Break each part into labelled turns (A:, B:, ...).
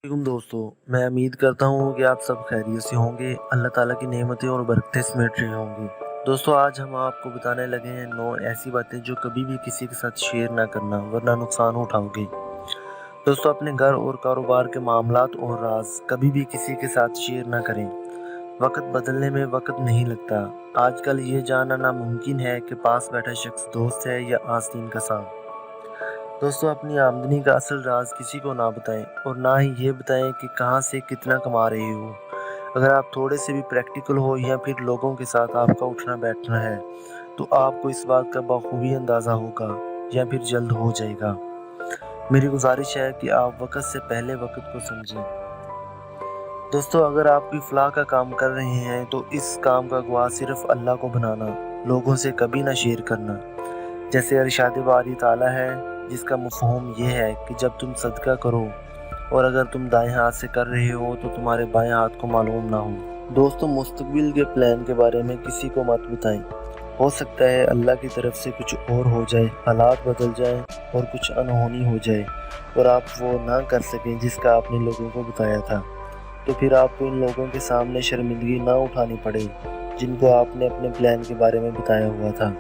A: दोस्तों, मैं उम्मीद करता हूँ कि आप सब खैरियत से होंगे। अल्लाह ताला की नेमतें और बरकतें समेट रही होंगी। दोस्तों, आज हम आपको बताने लगे हैं 9 ऐसी बातें जो कभी भी किसी के साथ शेयर ना करना, वरना नुकसान उठाओगे। दोस्तों, अपने घर और कारोबार के मामलात और राज कभी भी किसी के साथ शेयर ना करें। वक्त बदलने में वक्त नहीं लगता। आजकल ये जानना नामुमकिन है कि पास बैठा शख्स दोस्त है या आस्तीन का सांप। दोस्तों, अपनी आमदनी का असल राज किसी को ना बताएं और ना ही ये बताएं कि कहां से कितना कमा रहे हो। अगर आप थोड़े से भी प्रैक्टिकल हो या फिर लोगों के साथ आपका उठना बैठना है तो आपको इस बात का बखूबी अंदाज़ा होगा या फिर जल्द हो जाएगा। मेरी गुजारिश है कि आप वक्त से पहले वक्त को समझें। दोस्तों, अगर आप कोई फलाह का काम कर रहे हैं तो इस काम का गवाह सिर्फ अल्लाह को बनाना, लोगों से कभी ना शेयर करना। जैसे इरशाद बारी ताला है, जिसका मफ़हूम ये है कि जब तुम सदका करो और अगर तुम दाएं हाथ से कर रहे हो तो तुम्हारे बाएं हाथ को मालूम ना हो। दोस्तों, मुस्तकबिल के प्लान के बारे में किसी को मत बताएं। हो सकता है अल्लाह की तरफ से कुछ और हो जाए, हालात बदल जाएं और कुछ अनहोनी हो जाए और आप वो ना कर सकें जिसका आपने लोगों को बताया था। तो फिर आपको इन लोगों के सामने शर्मिंदगी ना उठानी पड़े जिनको आपने अपने प्लान के बारे में बताया हुआ था।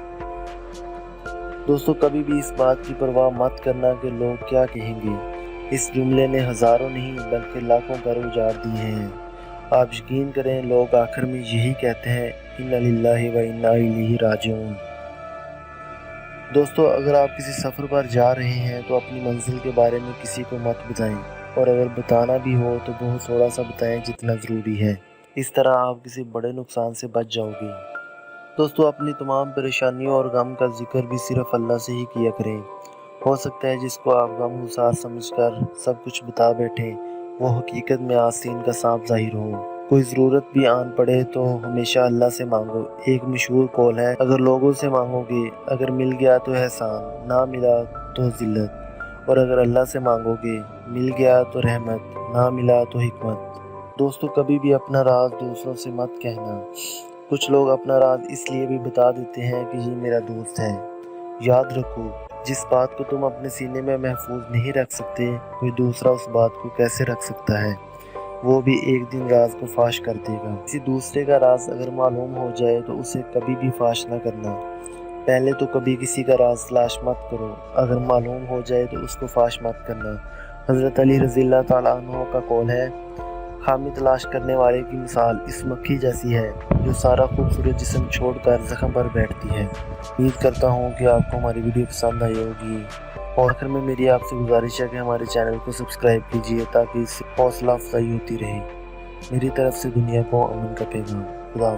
A: दोस्तों, कभी भी इस बात की परवाह मत करना कि लोग क्या कहेंगे। इस जुमले ने हज़ारों नहीं बल्कि लाखों घर उजाड़ दिए हैं। आप यकीन करें, लोग आखिर में यही कहते हैं, इन्ना लिल्लाहि व इन्ना इलैहि राजिऊन। दोस्तों, अगर आप किसी सफ़र पर जा रहे हैं तो अपनी मंजिल के बारे में किसी को मत बताएं और अगर बताना भी हो तो बहुत थोड़ा सा बताएं जितना ज़रूरी है। इस तरह आप किसी बड़े नुकसान से बच जाओगे। दोस्तों, अपनी तमाम परेशानियों और गम का जिक्र भी सिर्फ अल्लाह से ही किया करें। हो सकता है जिसको आप गम गुसार समझकर सब कुछ बता बैठे वो हकीकत में आस्तीन का सांप ज़ाहिर हो। कोई ज़रूरत भी आन पड़े तो हमेशा अल्लाह से मांगो। एक मशहूर कौल है, अगर लोगों से मांगोगे, अगर मिल गया तो एहसान, ना मिला तो ज़िल्लत, और अगर अल्लाह से मांगोगे, मिल गया तो रहमत, ना मिला तो हिकमत। दोस्तों, कभी भी अपना राज दूसरों से मत कहना। कुछ लोग अपना राज इसलिए भी बता देते हैं कि ये मेरा दोस्त है। याद रखो, जिस बात को तुम अपने सीने में महफूज नहीं रख सकते, कोई दूसरा उस बात को कैसे रख सकता है। वो भी एक दिन राज को फाश कर देगा। किसी दूसरे का राज अगर मालूम हो जाए तो उसे कभी भी फाश ना करना। पहले तो कभी किसी का राज तलाश मत करो, अगर मालूम हो जाए तो उसको फाश मत करना। हज़रत अली रज़ियल्लाहु ताला अन्हु का कौल है, खामी तलाश करने वाले की मिसाल इस मक्खी जैसी है जो सारा खूबसूरत जिस्म छोड़कर जख्म पर बैठती है। उम्मीद करता हूँ कि आपको हमारी वीडियो पसंद आई होगी और आखिर में मेरी आपसे गुजारिश है कि हमारे चैनल को सब्सक्राइब कीजिए ताकि इससे हौसला अफजाई होती रहे। मेरी तरफ से दुनिया को अमन का पैगाम। खुदा हाफ़िज़।